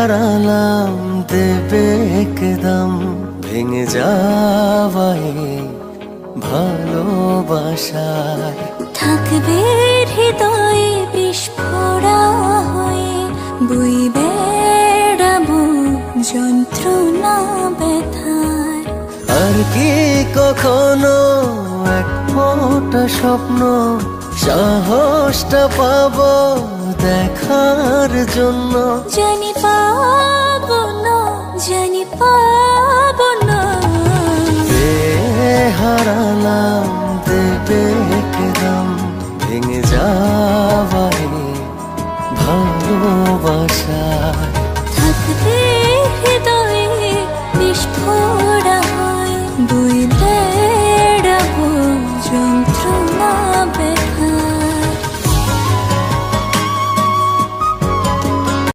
হারালাম দেবে একদম ভেঙে যাওয়াই ভালোবাসায়। থাকবে হৃদয়ে বিস্ফোরা হয়ে, বই বেড়াবো যন্ত্রণা ব্যথায়। আর কি কখনো এক ফোঁটা স্বপ্ন সাহসটা পাবো দেখার জন্য? জানি পাবো না, জানি পাবো না। হারালাম দেবে একদম ভেঙে যাওয়াই ভালোবাসায়। থাকবে হৃদয়ে বিস্ফোরা